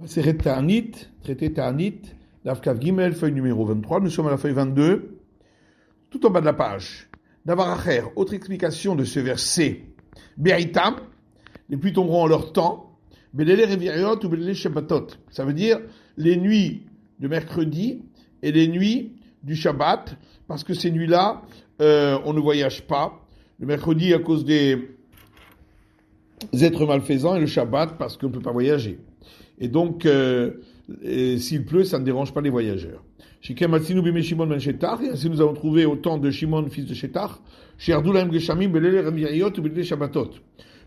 C'est Ta'anit, traité Ta'anit, Dafkav Gimel, feuille numéro 23. Nous sommes à la feuille 22, tout en bas de la page. Davaracher, autre explication de ce verset. Beritam, les pluies tomberont en leur temps. Belele Reviriot ou Belele Shabbatot. Ça veut dire les nuits de mercredi et les nuits du Shabbat, parce que ces nuits-là, on ne voyage pas. Le mercredi à cause des êtres malfaisants et le Shabbat parce qu'on ne peut pas voyager. Et donc, s'il pleut, ça ne dérange pas les voyageurs. Et ainsi nous avons trouvé autant de Shimon, fils de Shetar,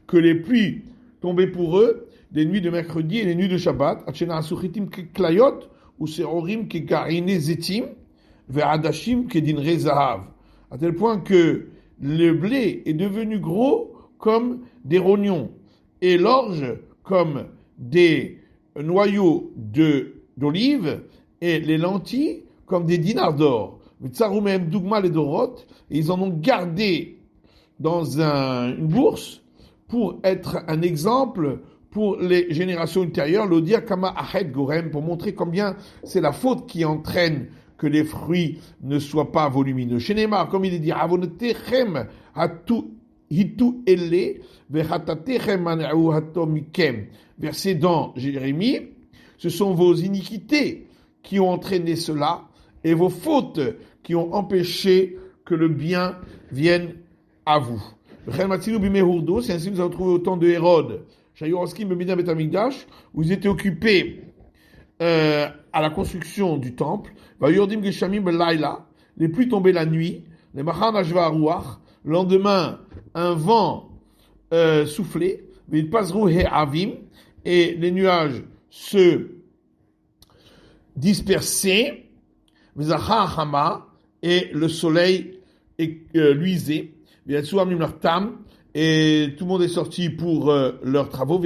que les pluies tombaient pour eux les nuits de mercredi et les nuits de Shabbat, à tel point que le blé est devenu gros comme des rognons et l'orge comme des noyaux d'olive et les lentilles comme des dinars d'or. Et ils en ont gardé dans une bourse pour être un exemple pour les générations ultérieures, l'odia kama ahed gorem, pour montrer combien c'est la faute qui entraîne que les fruits ne soient pas volumineux. Chez Neymar, comme il est dit, avonotechem hatu hitu elle vechatatechem man'u hatomikem. Verset dans Jérémie, ce sont vos iniquités qui ont entraîné cela et vos fautes qui ont empêché que le bien vienne à vous. C'est ainsi que nous avons trouvé autant de Hérode, où ils étaient occupés à la construction du temple. Les pluies tombaient la nuit. Le lendemain, un vent soufflait. Et les nuages se dispersaient. Et le soleil luisait. Et tout le monde est sorti pour leurs travaux.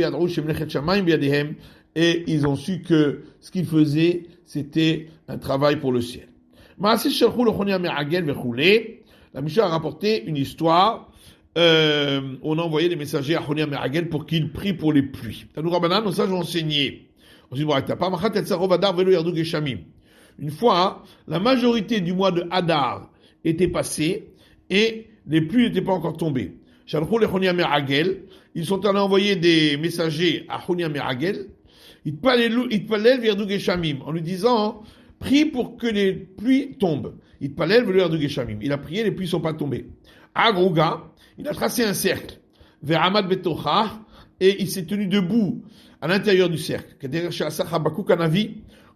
Et ils ont su que ce qu'ils faisaient, c'était un travail pour le ciel. La Mishnah a rapporté une histoire. On a envoyé des messagers à Chonia Meragel pour qu'ils prient pour les pluies. Nos sages ont enseigné. Une fois, la majorité du mois de Hadar était passée et les pluies n'étaient pas encore tombées. Ils sont allés envoyer des messagers à Chonia Meragel en lui disant prie pour que les pluies tombent. Il a prié, les pluies ne sont pas tombées. Agrouga, il a tracé un cercle vers Hamad Betocha et il s'est tenu debout à l'intérieur du cercle.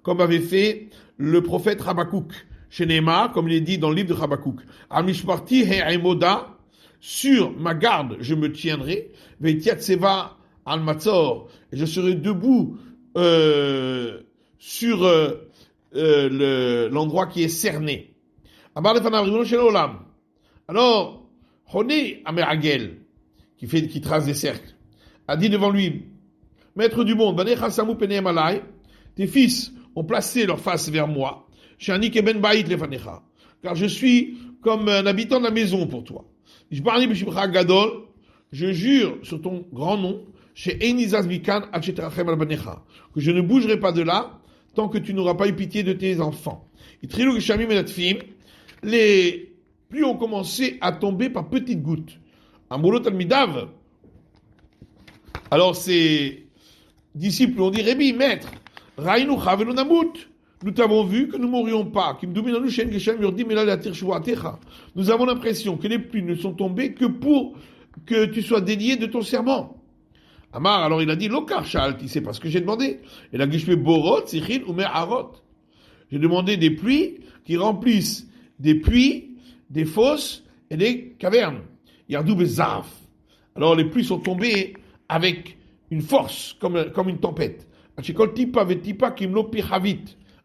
Comme avait fait le prophète Habakkuk chez Néma, comme il est dit dans le livre de Habakkuk. Amishparti he'aimoda, sur ma garde je me tiendrai, ve'tiatseva al-matzor, et je serai debout sur l'endroit qui est cerné. Alors, Honé Ameragel, qui trace des cercles, a dit devant lui, Maître du monde, tes fils ont placé leur face vers moi, car je suis comme un habitant de la maison pour toi. Je jure sur ton grand nom, que je ne bougerai pas de là tant que tu n'auras pas eu pitié de tes enfants. Les pluies ont commencé à tomber par petites gouttes. Alors ces disciples ont dit, Rébi, maître, nous t'avons vu que nous ne mourrions pas. Nous avons l'impression que les pluies ne sont tombées que pour que tu sois délié de ton serment. Amar, alors il a dit, Lokar Shalti, c'est pas ce que j'ai demandé. Et la Gishme Borot, Sichil, Umer Harot. J'ai demandé des pluies qui remplissent des puits, des fosses et des cavernes. Yardou Bezaf. Alors les pluies sont tombées avec une force, comme une tempête. À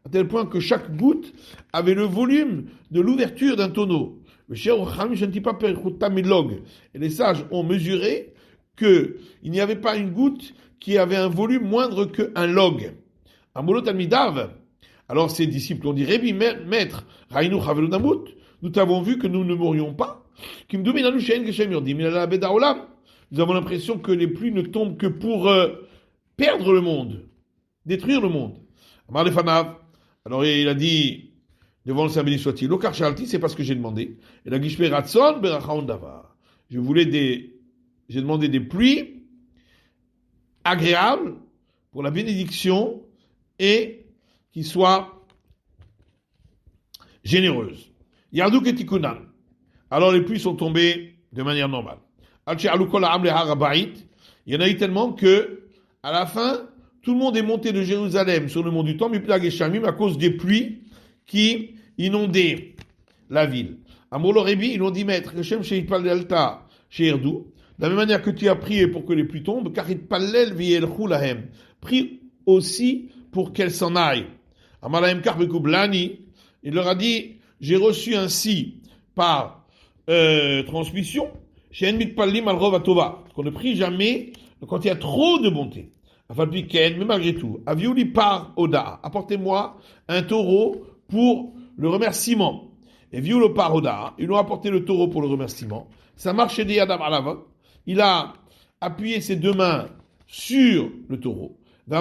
tel point que chaque goutte avait le volume de l'ouverture d'un tonneau. Et les sages ont mesuré qu'il n'y avait pas une goutte qui avait un volume moindre qu'un log. Alors ses disciples ont dit, Rébi, maître, nous t'avons vu que nous ne mourions pas. Nous avons l'impression que les pluies ne tombent que pour perdre le monde. détruire le monde. Amar lefanav. Alors il a dit, devant le Saint béni soit-il, Lokar shalti, c'est pas ce que j'ai demandé. Et la gishpe ratson berachaon davar. J'ai demandé des pluies agréables pour la bénédiction et qui soient généreuses. Yardou ketikunan. Alors les pluies sont tombées de manière normale. Il y en a eu tellement que, à la fin, tout le monde est monté de Jérusalem sur le mont du Temple, à cause des pluies qui inondaient la ville. À Molorébi, ils ont dit, maître, Hashem Sheipal Delta, chez Erdou, de la même manière que tu as prié pour que les pluies tombent, Karit Palel Vielchou Lahem, prie aussi pour qu'elles s'en aillent. Amalahem Karbekoublani, il leur a dit, j'ai reçu ainsi par transmission, chez Enmit Palim Al Rovatova, qu'on ne prie jamais quand il y a trop de bonté. Mais malgré tout, Aviouli par Oda, apportez-moi un taureau pour le remerciement. Et Violo par Oda, ils lui ont apporté le taureau pour le remerciement. Ça marchait des Adam Alava. Il a appuyé ses deux mains sur le taureau. Et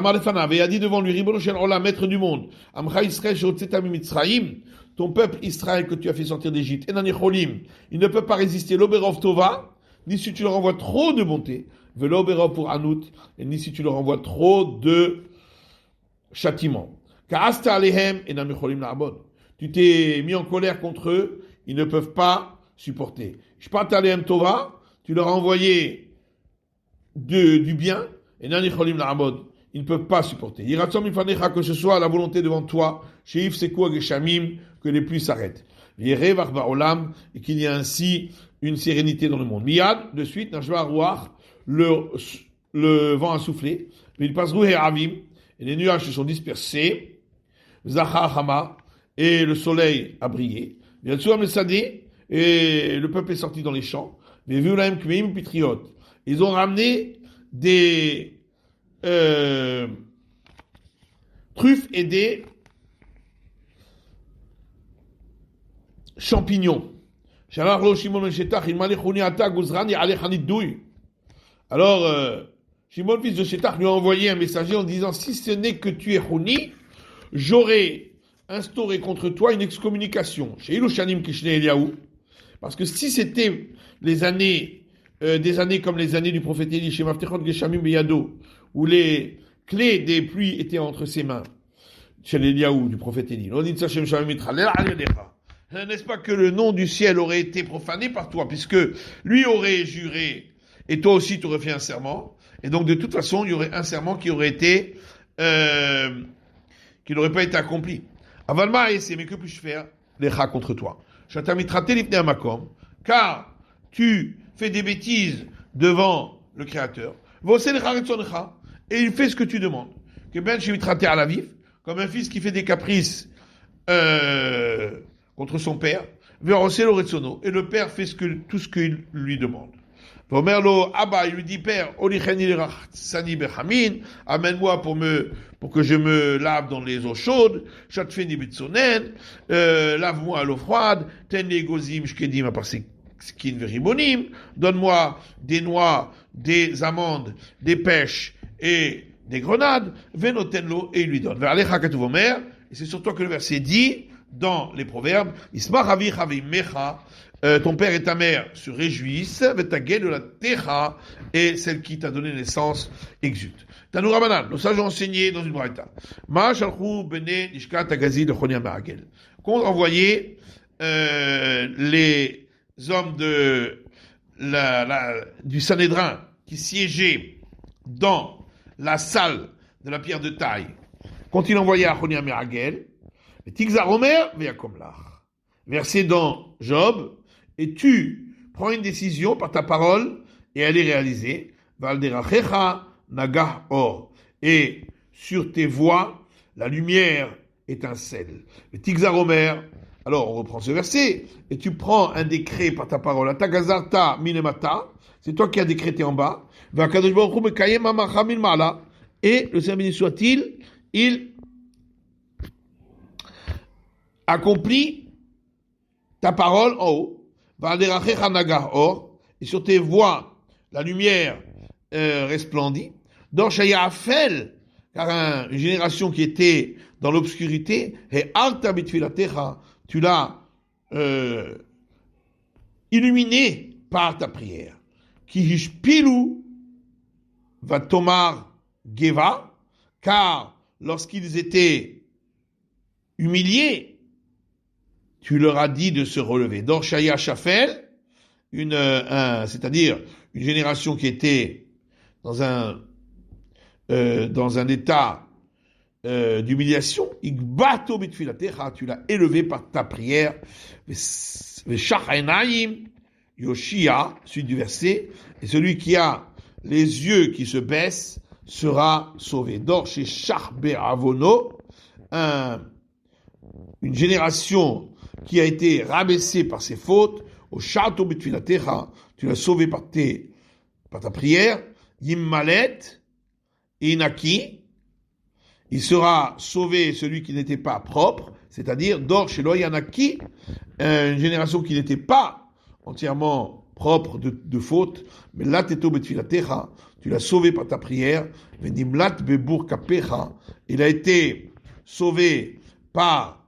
a dit devant lui, Ribono Shel Olam, maître du monde, Amcha Israël Shehotzeta Mitzrayim, ton peuple Israël que tu as fait sortir d'Égypte, Enan Yecholim, il ne peut pas résister l'Oberov Tova, ni si tu leur envoies trop de bonté, Veloberov pour Anout, et ni si tu leur envoies trop de châtiment. Ka'asta Alehem, Enan Yecholim La'abod. Tu t'es mis en colère contre eux, ils ne peuvent pas supporter. Shpat Alehem Tova, tu leur as envoyé du bien, Enan Yecholim La'abod. Ils ne peuvent pas supporter. Que ce soit la volonté devant toi, Sheif Sekou Geshamim, que les pluies s'arrêtent. Et qu'il y ait ainsi une sérénité dans le monde. Miyad, de suite, Najwa Ruach, le vent a soufflé. Mais il passe Rouhe Avim, et les nuages se sont dispersés. Zachar Hama, et le soleil a brillé. Et le peuple est sorti dans les champs. Ils ont ramené des truffes et des champignons. Alors, Shimon fils de Shetach, lui a envoyé un messager en disant, si ce n'est que tu es Chouni, j'aurai instauré contre toi une excommunication. Parce que si c'était les années, des années comme les années du prophète Élie, chez Maftechot Geshamim Beyado, où les clés des pluies étaient entre ses mains, chez l'Eliaou du prophète Élie. N'est-ce pas que le nom du ciel aurait été profané par toi, puisque lui aurait juré, et toi aussi tu aurais fait un serment, et donc de toute façon il y aurait un serment qui aurait été, qui n'aurait pas été accompli. Avalma essaie, mais que puis-je faire? Lecha contre toi. Car tu fais des bêtises devant le Créateur. Et il fait ce que tu demandes. Que ben shemitraté à la vif, comme un fils qui fait des caprices contre son père. Et le père fait tout ce qu'il lui demande. Vomerlo Abba, il lui dit, père, amène-moi pour que je me lave dans les eaux chaudes, lave-moi à l'eau froide, donne-moi des noix, des amandes, des pêches et des grenades, venotenlo, et il lui donne. Et c'est sur toi que le verset dit, dans les proverbes, ton père et ta mère se réjouissent, de la techa, et celle qui t'a donné naissance exulte. Tanou Rabanan, nos sages ont enseigné dans une braïta. Qu'ont envoyé les hommes du Sanhédrin qui siégeaient dans la salle de la pierre de taille. Qu'ont-ils envoyé à Chonia Meragel? Tigzar Omer, versé dans Job, et tu prends une décision par ta parole et elle est réalisée. Valderachecha nagah or. Et sur tes voies, la lumière étincelle. Le Tigzar Omer, alors on reprend ce verset, et tu prends un décret par ta parole. Atagazarta minemata, c'est toi qui as décrété en bas. Et le Saint béni soit-il, il accomplit ta parole en haut. Et sur tes voies, la lumière resplendit. Dans Shayafel, car une génération qui était dans l'obscurité, et alta bitfilatecha, tu l'as illuminé par ta prière. Ki hishpilu va tomar geva, car lorsqu'ils étaient humiliés, tu leur as dit de se relever. Dorshaya Shafel, c'est-à-dire une génération qui était dans un état d'humiliation, Igbato bitfilatecha, tu l'as élevé par ta prière. Veshachainayim Yoshia, suite du verset, et celui qui a les yeux qui se baissent sera sauvé. Dor chez Shachbe Avono, une génération qui a été rabaissée par ses fautes, au Shato bitfilatecha, tu l'as sauvé par ta prière. Yimmalet Inaki, il sera sauvé celui qui n'était pas propre, c'est-à-dire Dor chez Loyanaki, une génération qui n'était pas entièrement propre de faute, mais là teto betfilatecha, tu l'as sauvé par ta prière. Venimlat bebour kapecha, il a été sauvé par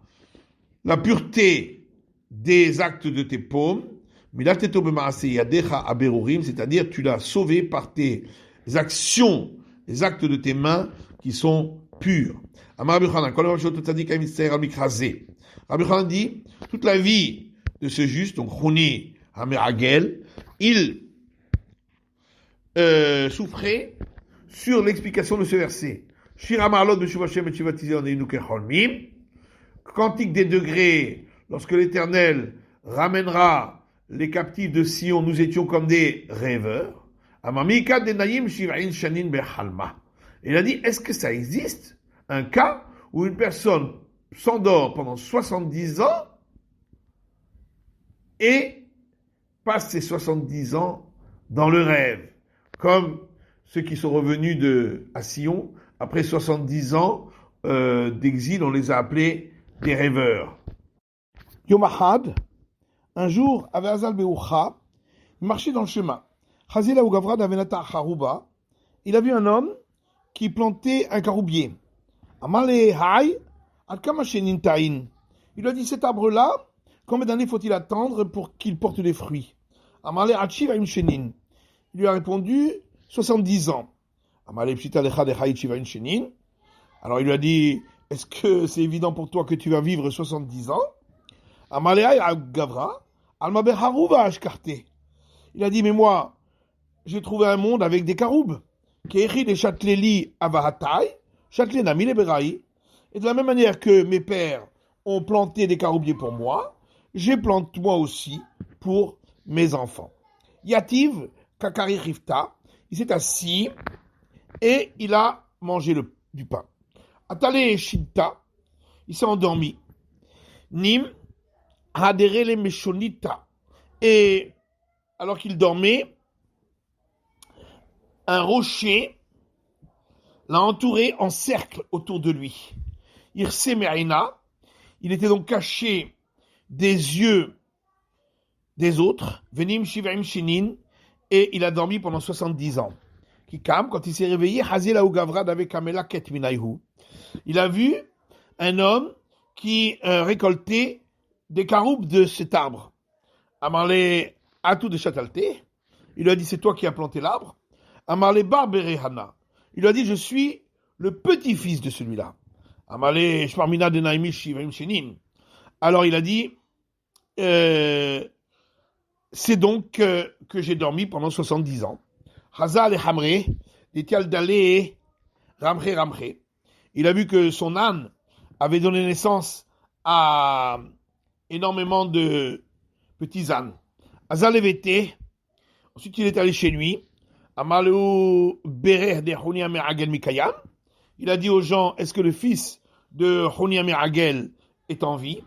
la pureté des actes de tes paumes. Milat teto bemaase yadecha aberurim, c'est-à-dire tu l'as sauvé par tes actions, les actes de tes mains qui sont purs. Amar Rabbi Chanan, Rabbi Chanan dit, toute la vie de ce juste, donc Chouni Hameragel, il souffrait sur l'explication de ce verset. Shir Amarlot Beshuv Hashem et Shivatizé en Einu Kecholmim, cantique des degrés, lorsque l'Éternel ramènera les captifs de Sion, nous étions comme des rêveurs. Amamika Denayim Shivain Shanin Bechalma. Il a dit, est-ce que ça existe, un cas où une personne s'endort pendant 70 ans et passe ses 70 ans dans le rêve, comme ceux qui sont revenus à Sion, après 70 ans d'exil, on les a appelés des rêveurs. Yom Ahad, un jour, avec Azal Beoucha, il marchait dans le chemin. Chazila ou Gavra d'Avenata Haruba, il a vu un homme qui plantait un caroubier. Amale Hay, Alkamashenin Tain. Il lui a dit, cet arbre-là, combien d'années faut-il attendre pour qu'il porte des fruits? Amale Achivaim Shenin. Il lui a répondu, 70 ans. Amale Pshita Lecha de Hay Chivaim Shenin. Alors il lui a dit, est-ce que c'est évident pour toi que tu vas vivre 70 ans? Amale Hay Gavra, Almabe Haruba Ashkarte. Il a dit, mais moi, j'ai trouvé un monde avec des caroubes. Kéhi de Châteleli Avahatai, Châtelet Nami Leberaï. Et de la même manière que mes pères ont planté des caroubiers pour moi, j'ai planté moi aussi pour mes enfants. Yativ Kakari Rifta, il s'est assis et il a mangé du pain. Atale Shinta, il s'est endormi. Nim Haderele Meshonita, et alors qu'il dormait, un rocher l'a entouré en cercle autour de lui. Irse Me'aina, il était donc caché des yeux des autres. Venim Shivaim Shinin, et il a dormi pendant 70 ans. Kikam, quand il s'est réveillé, Hazila ou Gavrad avec Kamela Ket Minaihu. Il a vu un homme qui récoltait des caroubes de cet arbre. Amarle Atou de Chatalte, il lui a dit, c'est toi qui as planté l'arbre. Amarle Barbere Hana, il lui a dit, je suis le petit-fils de celui-là. Amarle Shmarmina de Naimi Shivaim Shenim. Alors il a dit, c'est donc que j'ai dormi pendant 70 ans. Hazal et Hamre, Etial Dale, Ramre. Il a vu que son âne avait donné naissance à énormément de petits ânes. Hazal Evete, ensuite il est allé chez lui. Amalou Berer de Honia Meragel Mikayam. Il a dit aux gens, est-ce que le fils de Honia Meragel est en vie?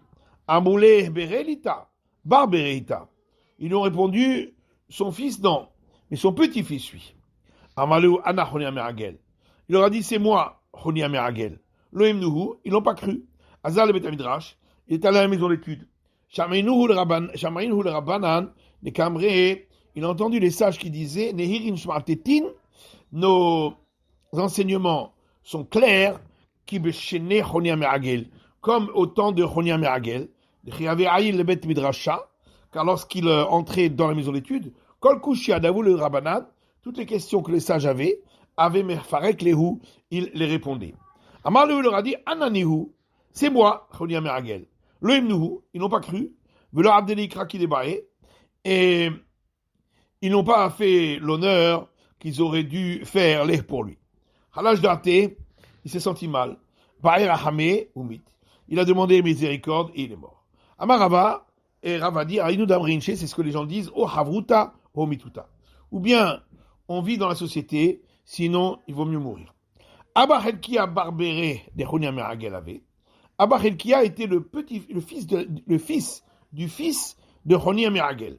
Amoulé Berelita, Barberita. Ils lui ont répondu, son fils non, mais son petit-fils oui. Amalou Anna Honia Meragel. Il leur a dit, c'est moi, Honia Meragel. Loem Nuhu, ils l'ont pas cru. Azal le Betamidrash, il est allé à la maison d'études. Shamaïnuhu le Rabbanan, les Camré, il a entendu les sages qui disaient, Nehirin Shmartetin, nos enseignements sont clairs, qui beshene Chonia Meragel, comme au temps de Chonia Meragel, le Bet Midrasha, car lorsqu'il entrait dans la maison d'études, Kol Kushia Davou le Rabbanan, toutes les questions que les sages avaient Mefarek Lehu, il les répondait. Amar le leur a dit, Ananihu, c'est moi, Chonia Meragel. Le Imnuhu, ils n'ont pas cru, Velo Abdeli Kraki Debae, et ils n'ont pas fait l'honneur qu'ils auraient dû faire pour lui. Halaj Date, il s'est senti mal. Ba'er Ahame, Umit. Il a demandé miséricorde et il est mort. Amarava, et Rava dit, Aïnou Damrinche, c'est ce que les gens disent, O Havruta, O Mituta. Ou bien, on vit dans la société, sinon, il vaut mieux mourir. Abba Helkia Barbéré de Chonia Meragel avait. Abba Helkia était le fils du fils de Chonia Meragel.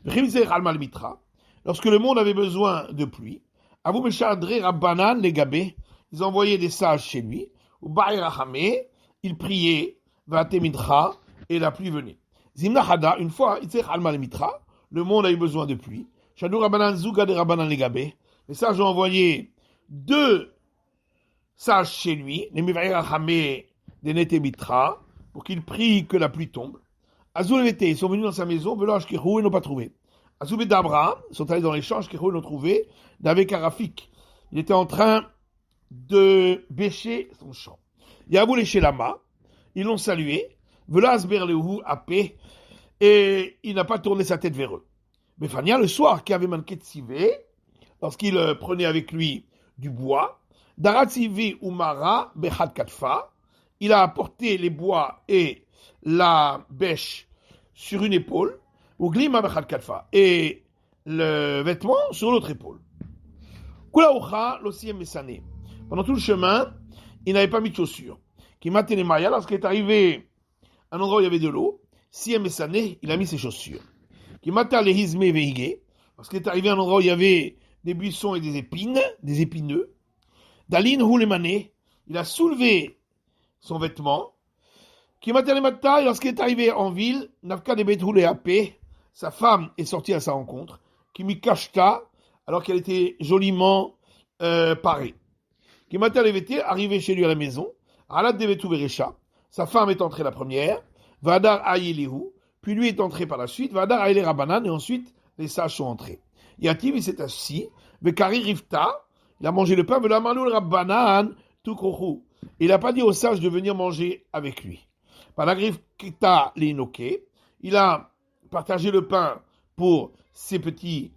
Lorsque le monde avait besoin de pluie, Abu Meshadre Rabbanan les Gabé, ils envoyaient des sages chez lui, ou Ba'irahame, ils priaient, Vatemidra, et la pluie venait. Zimna Hada, une fois, le monde a eu besoin de pluie. Shadou Rabbanan Zuga de Rabbanan les Gabé, les sages ont envoyé 2 sages chez lui, les Miva'irahame des Netemitra, pour qu'ils prient que la pluie tombe. Azul et ils sont venus dans sa maison, Velosh Kirou, ils n'ont pas trouvé. Azul et d'Abraham, ils sont allés dans les champs, Kirou, ils l'ont trouvé, d'avec Arafik. Il était en train de bêcher son champ. Yavou les Shelama, ils l'ont salué, Velas Berlehu à paix, et il n'a pas tourné sa tête vers eux. Mais Fania, le soir, qui avait manqué de Sivé, lorsqu'il prenait avec lui du bois, Daratzivi Umara Bechat Katfa, il a apporté les bois et la bêche sur une épaule, ou glima bechad katfa, et le vêtement sur l'autre épaule. Kulaoucha l'osiem mesané. Pendant tout le chemin, il n'avait pas mis de chaussures. Qui matene maya, lorsqu'il est arrivé à un endroit où il y avait de l'eau, siem mesané, il a mis ses chaussures. Qui mata lehizme veige, lorsqu'il est arrivé à un endroit où il y avait des buissons et des épines, des épineux, dalin hulemane, il a soulevé son vêtement. Qui m'a matin, lorsqu'il est arrivé en ville, Nafka de Bethroulé à paix, sa femme est sortie à sa rencontre, qui m'y cacheta, alors qu'elle était joliment parée. Qui m'a arrivé chez lui à la maison, Alad de Bethou Berecha, sa femme est entrée la première, Vadar Aïelihu, puis lui est entré par la suite, Vadar Aïle Rabbanan, et ensuite les sages sont entrés. Yativ, il s'est assis, Bekari Rifta, il a mangé le pain, Velamalul Rabbanan, Tukrohu. Il n'a pas dit aux sages de venir manger avec lui. Par la griffe Kita Linoke, il a partagé le pain pour ses petits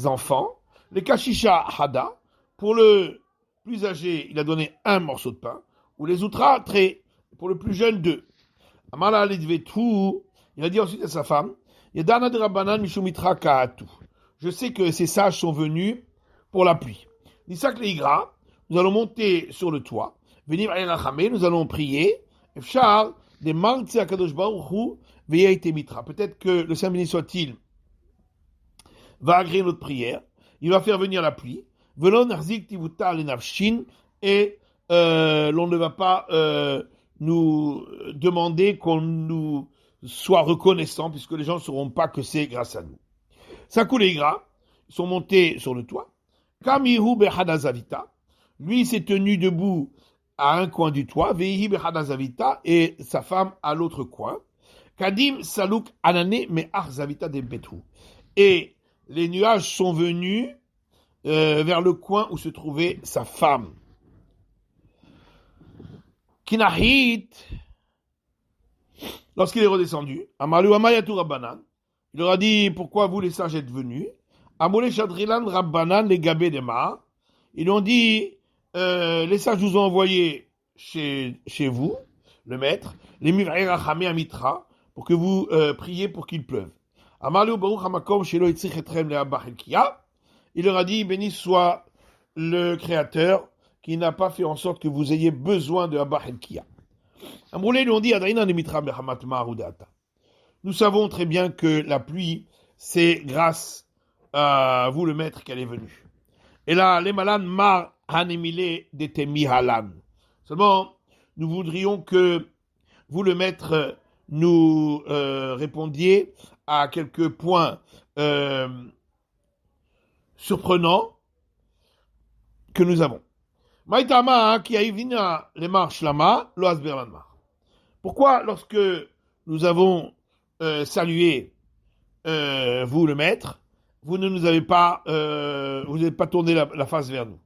enfants. Les Kashisha Hada, pour le plus âgé, il a donné un morceau de pain. Ou les Outras, pour le plus jeune, 2. Amala Lidvetu, il a dit ensuite à sa femme, Yadana de Rabbanan Mishumitra Kaatu. Je sais que ces sages sont venus pour la pluie. Nisak Leigra, nous allons monter sur le toit. Venir à Erachame, nous allons prier. Efshar, des Martse Akadosh Baruch Hu, Veyaite Mitra. Peut-être que le Saint béni soit-il va agréer notre prière. Il va faire venir la pluie. Velon Arzik Tivuta Lenavshin. Et l'on ne va pas nous demander qu'on nous soit reconnaissant, puisque les gens ne sauront pas que c'est grâce à nous. Sakulegra, ils sont montés sur le toit. Kamihu Behadazavita. Lui, il s'est tenu debout à un coin du toit, Veihi Behadazavita, et sa femme à l'autre coin. Kadim Saluk Anane Me'ar Zavita de Betou. Et les nuages sont venus vers le coin où se trouvait sa femme. Kinahit, lorsqu'il est redescendu, Amalu Amayatu Rabbanan, il leur a dit, pourquoi vous les sages êtes venus? Amole Shadrilan Rabbanan les Gabé de Mar. Ils ont dit, les sages vous ont envoyé chez vous, le maître, les Mivraï Rachamé Amitra, pour que vous priez pour qu'il pleuve. Amalu Baruch Hamakom Shelo Yitzich Etrem le Abba Helkia. Il leur a dit, béni soit le Créateur qui n'a pas fait en sorte que vous ayez besoin de Abba Helkia. Amroulé lui ont dit, Adaïna Nemitra Behamat Maharudata. Nous savons très bien que la pluie, c'est grâce à vous, le maître, qu'elle est venue. Et là, les malan mar hanemile de temi halan. Seulement, nous voudrions que vous, le maître, nous répondiez à quelques points surprenants que nous avons. Maïtama qui a ivina les marches lama, lo asber lanmar. Pourquoi, lorsque nous avons salué vous le maître, vous ne nous avez pas, vous n'avez pas tourné la face vers nous.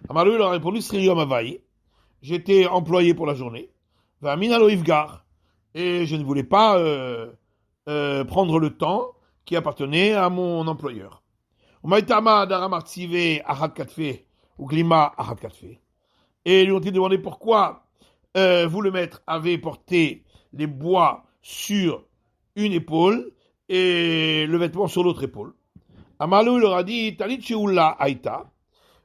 Amalou leur a répondu, Sriyom Avaï, j'étais employé pour la journée, Vamina lo Ifgar, et je ne voulais pas prendre le temps qui appartenait à mon employeur. Umaitama daramartsive achat katfe, ou glima achat katfe. Et ils lui ont demandé pourquoi vous le maître avez porté les bois sur une épaule et le vêtement sur l'autre épaule. Amalou leur a dit, Talit sheula aïta,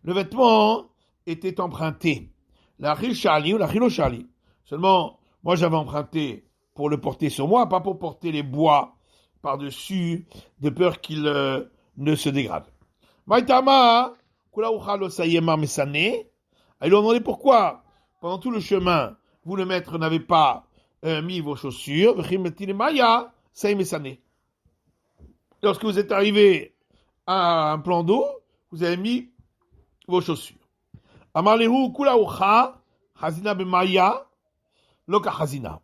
le vêtement était emprunté. La Chilchali ou la Chilochali. Seulement, moi j'avais emprunté pour le porter sur moi, pas pour porter les bois par-dessus, de peur qu'il ne se dégrade. Maïtama, Kulaoucha lo sayema mesane. Ils lui ont demandé pourquoi, pendant tout le chemin, vous le maître n'avez pas mis vos chaussures. Maya sayemesane. Lorsque vous êtes arrivé à un plan d'eau, vous avez mis vos chaussures. Amalehu kulaoucha hazina bemaya loka hazina.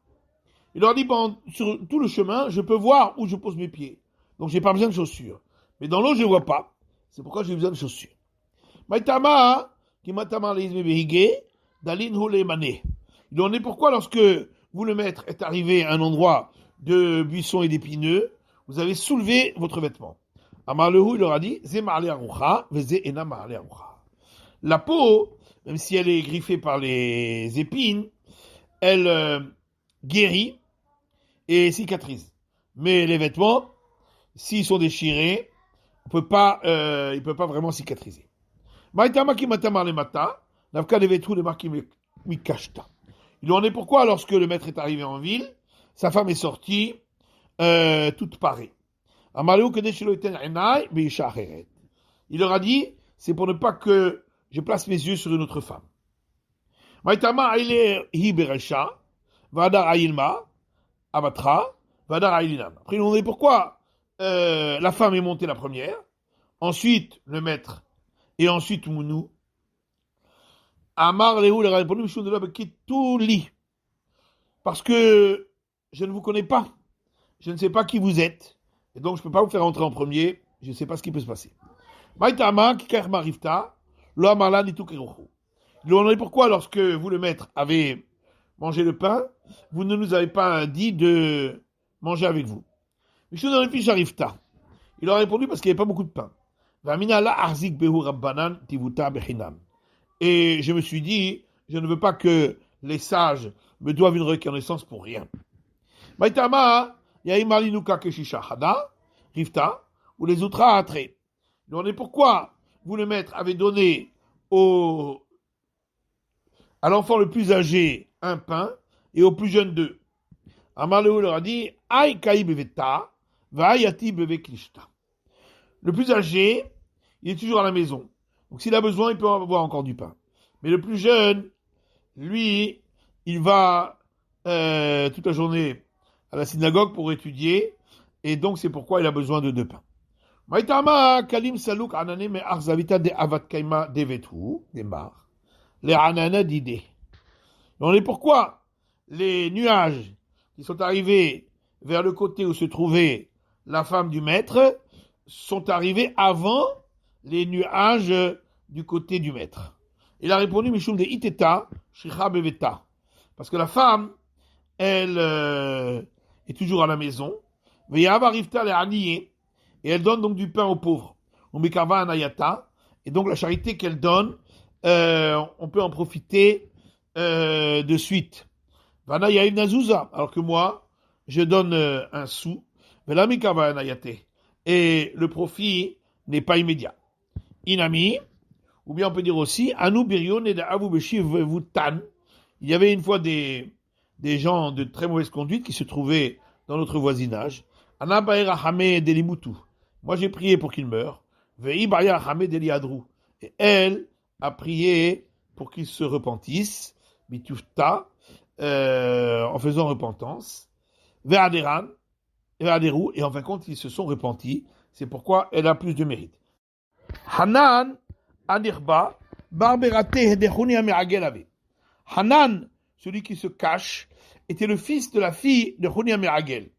Il leur a dit, sur tout le chemin, je peux voir où je pose mes pieds. Donc, j'ai pas besoin de chaussures. Mais dans l'eau, je ne vois pas. C'est pourquoi j'ai besoin de chaussures. Maïtama, qui matama leizme behige, dalin hule mane. Il leur a dit pourquoi, lorsque vous, le maître, est arrivé à un endroit de buissons et d'épineux, vous avez soulevé votre vêtement. Amalehu, il leur a dit, ze ma'ale arucha, veze ena ma'ale arucha. La peau, même si elle est griffée par les épines, elle guérit et cicatrise. Mais les vêtements, s'ils sont déchirés, il peut pas vraiment cicatriser. Maïtama ki matama le mata, navka de vetu le marki mikashta. Il en est pourquoi, lorsque le maître est arrivé en ville, sa femme est sortie toute parée. Amaleu que deshelo eten enai beisha acheret. Il leur a dit, c'est pour ne pas que je place mes yeux sur une autre femme. Maïtama aile hi beresha, vadar ailma, abatra, vadar ailinam. Après, ils ont demandé pourquoi la femme est montée la première, ensuite le maître, et ensuite Mounou. Amar Léou leur a répondu, parce que je ne vous connais pas, je ne sais pas qui vous êtes, et donc je ne peux pas vous faire entrer en premier, je ne sais pas ce qui peut se passer. Maïtama, Kikar Marifta, Lo Amarla Nitu Kerocho. Ils lui ont demandé pourquoi, lorsque vous, le maître, avez mangé le pain, vous ne nous avez pas dit de manger avec vous. Il leur a répondu parce qu'il n'y avait pas beaucoup de pain. Et je me suis dit, je ne veux pas que les sages me doivent une reconnaissance pour rien. Maïtama, Yaimalinuka Keshisha Hada, Rifta, ou les autres à Atre. Ils ont dit pourquoi vous, le maître, avez donné à l'enfant le plus âgé un pain et au plus jeune deux. Amaleu leur a dit, Aïe Kaï Beveta, Vaïati Beveklishta. Le plus âgé, il est toujours à la maison. Donc s'il a besoin, il peut avoir encore du pain. Mais le plus jeune, lui, il va toute la journée à la synagogue pour étudier, et donc c'est pourquoi il a besoin de deux pains. Maïtama Kalim Salouk Anane Me Arzavita de Avat Kaima Devetu, des Mar, les Anana d'idée. On est pourquoi les nuages qui sont arrivés vers le côté où se trouvait la femme du maître sont arrivés avant les nuages du côté du maître. Il a répondu Mishum de Iteta, Shricha Beveta. Parce que la femme, elle est toujours à la maison. Veyava Rifta le Aniye. Et elle donne donc du pain aux pauvres. Umikava Anayata. Et donc la charité qu'elle donne, on peut en profiter de suite. Vana Yaïv Nazouza. Alors que moi, je donne un sou. Velamikava Anayate. Et le profit n'est pas immédiat. Inami, ou bien on peut dire aussi, Anou Birion et Avu Beshiv Vutan. Il y avait une fois des gens de très mauvaise conduite qui se trouvaient dans notre voisinage. Anabaera Hame Delimutu. Moi j'ai prié pour qu'il meure. Vei Baya Hame Deliadru. Et elle a prié pour qu'il se repentisse. Bitufta, en faisant repentance. Ve'aderan. Et en fin de compte, ils se sont repentis. C'est pourquoi elle a plus de mérite. Hanan Anirba Barberate de Honi Ameragel avait. Hanan, celui qui se cache, était le fils de la fille de Honi Ameragel.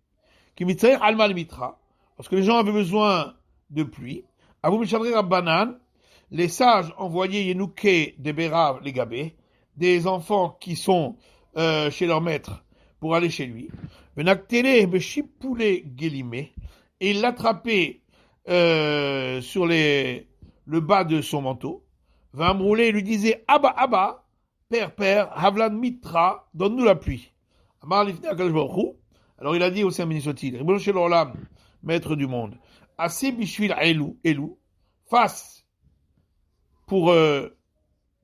Qui mitzayr alma le mitra. Parce que les gens avaient besoin de pluie. Avou Mishavre Rabbanan, les sages envoyaient Yenouké des Bérav, les Gabés, des enfants qui sont chez leur maître pour aller chez lui. Venaktele Beshipoule Gelimé, et il l'attrapait sur le bas de son manteau. Vamroulé lui disait Abba, Abba, père, Havlan Mitra, donne-nous la pluie. Amar Lifne Akadosh Baruch Hu. Alors il a dit au Saint béni soit-il, Ribono shel olam, maître du monde, assez bishvil Elou, face pour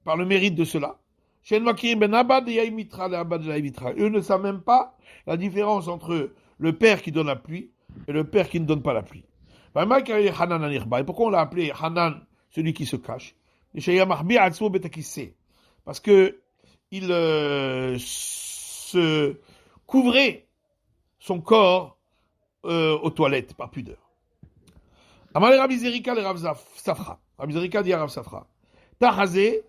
par le mérite de cela. Eux ne savent même pas la différence entre le père qui donne la pluie et le père qui ne donne pas la pluie. Et pourquoi on l'a appelé Hanan, celui qui se cache? Parce que il se couvrait son corps aux toilettes par pudeur. Amalé Rabbi Zerika le Rav Safra. Rabbi Zerika dit à Rav Safra, Tahazé,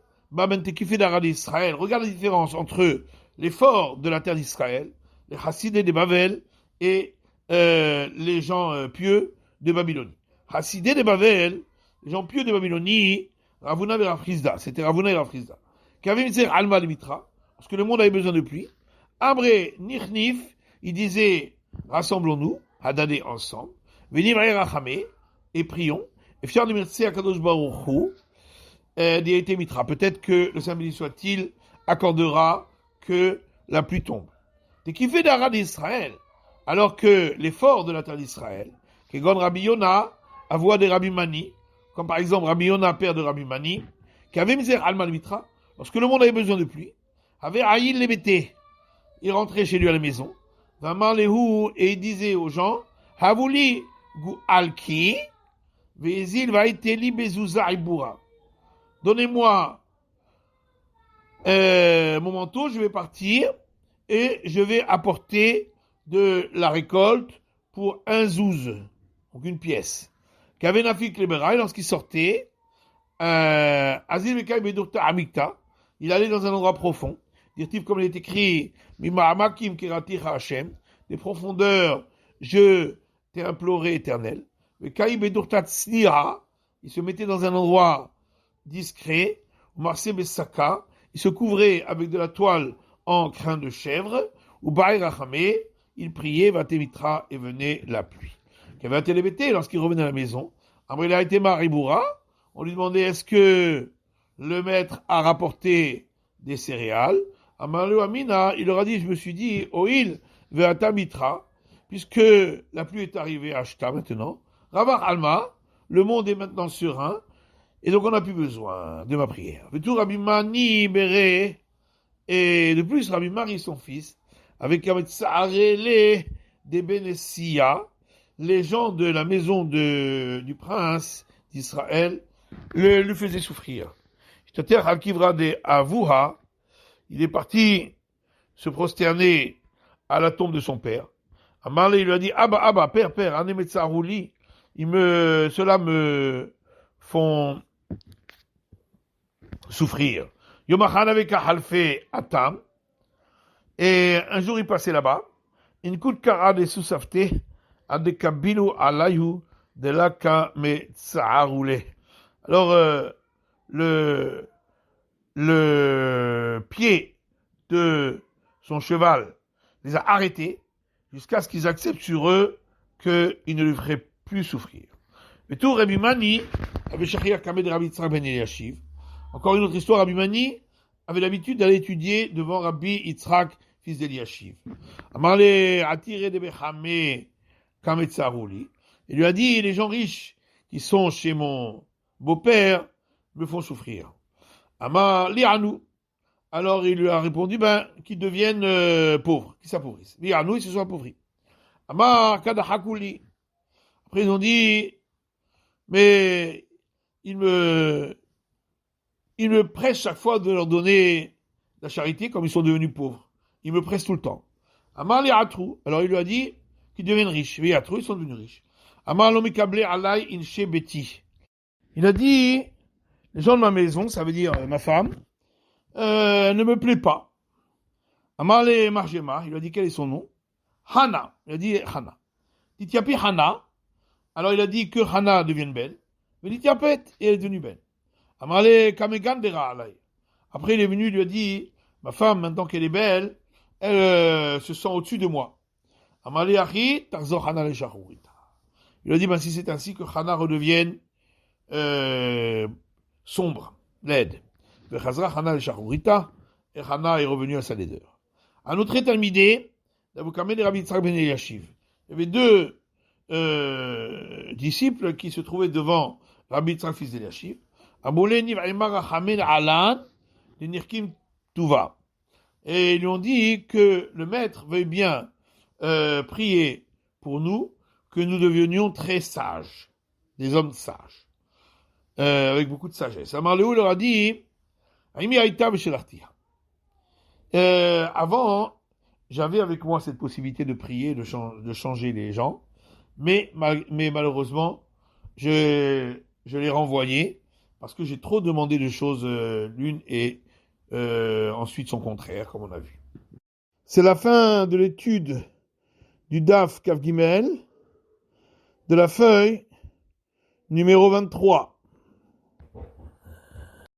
d'Israël. Regarde la différence entre les forts de la terre d'Israël, les Hassidés de Bavel et les gens pieux de Babylonie. Hassidés de Bavel, les gens pieux de Babylonie, Ravuna et Rav Chizda, c'était Ravuna et Rav Chizda, qui avaient mis Alma le Mitra, parce que le monde avait besoin de pluie. Amré Nichnif, il disait, rassemblons-nous, Hadadé ensemble, Venim Rachamé, et prions, et fier de Mirtse Akadosh Baruch Hu, d'Yété Mitra. Peut-être que le Saint béni soit-il accordera que la pluie tombe. Et qui fait d'Ara d'Israël, alors que les forts de la terre d'Israël, qui gon Rabbi Yona, à voix de Rabbi Mani, comme par exemple Rabbi Yona, père de Rabbi Mani, qui avait misé Alma le Mitra, lorsque le monde avait besoin de pluie, avait Aïl les Bété. Il rentrait chez lui à la maison, et il disait aux gens, Havouli gu alki, vezil va iteli bezouza ibura. Donnez-moi mon manteau, je vais partir et je vais apporter de la récolte pour un zouz, donc une pièce. Qu'avait Nafik Leberaï, lorsqu'il sortait, Azil Mekai Bedurta Amikta, il allait dans un endroit profond, dire-t-il comme il est écrit, Mima'amakim Keratira Hashem, des profondeurs, je t'ai imploré éternel. Mekai Bedurta Tsnira, il se mettait dans un endroit discret, Marseille Bessaka, il se couvrait avec de la toile en crin de chèvre, ou Baï Rachamé, il priait, Vatemitra, et venait la pluie. Qu'avait un télébété lorsqu'il revenait à la maison. Après, il a été Mariboura, on lui demandait est-ce que le maître a rapporté des céréales. Amalou Amina, il leur a dit, je me suis dit, Oil, Vatamitra, puisque la pluie est arrivée à Ashta maintenant, Ravar Alma, le monde est maintenant serein, et donc on n'a plus besoin de ma prière. Tout Rabbi Mani Béré, et de plus Rabbi Mari, son fils, avec Tsarele des Benessia, les gens de la maison du prince d'Israël le faisaient souffrir. C'est-à-dire Al-Kivra de Avouha, il est parti se prosterner à la tombe de son père. Amarle, il lui a dit, Abba, père, Anemetzarouli, cela me font souffrir. Yomachan avec Halfe Atam, et un jour il passait là-bas, une coup de kara de Sousafte, a de Kabilu Alayu de la Kametzaroulé. Alors, le pied de son cheval les a arrêtés jusqu'à ce qu'ils acceptent sur eux qu'ils ne lui feraient plus souffrir. Mais tout Rabbi Mani avait Shachia Kamed Rabbi Yitzhak ben Eliashiv. Encore une autre histoire, Rabbi Mani avait l'habitude d'aller étudier devant Rabbi Yitzhak, fils d'Eliashiv. Amarle attiré de Bechame Kametzarouli. Il lui a dit, les gens riches qui sont chez mon beau-père me font souffrir. Amar li'anou. Alors il lui a répondu, qu'ils deviennent pauvres, qu'ils s'appauvrissent. Li'anou, ils se sont appauvris. Amar kadahakuli. Après ils ont dit, mais il me presse chaque fois de leur donner la charité comme ils sont devenus pauvres. Ils me pressent tout le temps. Amar li'atrou. Alors il lui a dit qu'ils deviennent riches. Li'atrou, ils sont devenus riches. Amar lomikablé alay inche beti. Il a dit, les gens de ma maison, ça veut dire ma femme, ne me plaît pas. Amarle Marjema, il a dit quel est son nom? Hana, il a dit Hana. Titiapi Hana, alors il a dit que Hana devienne belle. Mais Titiapet, et elle est devenue belle. Amarle Kamegandera alay. Après il est venu, il lui a dit, ma femme, maintenant qu'elle est belle, elle se sent au-dessus de moi. Amarle Achi, Tarzor Hana le Shahurita. Il a dit, ben, si c'est ainsi que Hana redevienne sombre, laide. Le Chazra Hana le Shahurita, et Hana est revenu à sa laideur. Un autre talmidé, d'Avoukame de Rabbi Yitzhak ben Eliashiv. Il y avait deux disciples qui se trouvaient devant Rabbi Yitzhak fils d'Eliashiv. Aboulé Niv Aymar Hamed Alan, les Nirkim Tuva. Et ils lui ont dit que le maître veuille bien prier pour nous, que nous devenions très sages, des hommes sages, avec beaucoup de sagesse. Amarléou leur a dit, Aimi Aïta Beshelartia. Avant, j'avais avec moi cette possibilité de prier, de changer les gens, mais malheureusement, je l'ai renvoyé parce que j'ai trop demandé de choses l'une et ensuite son contraire, comme on a vu. C'est la fin de l'étude du Daf Kaf Gimel, de la feuille numéro 23.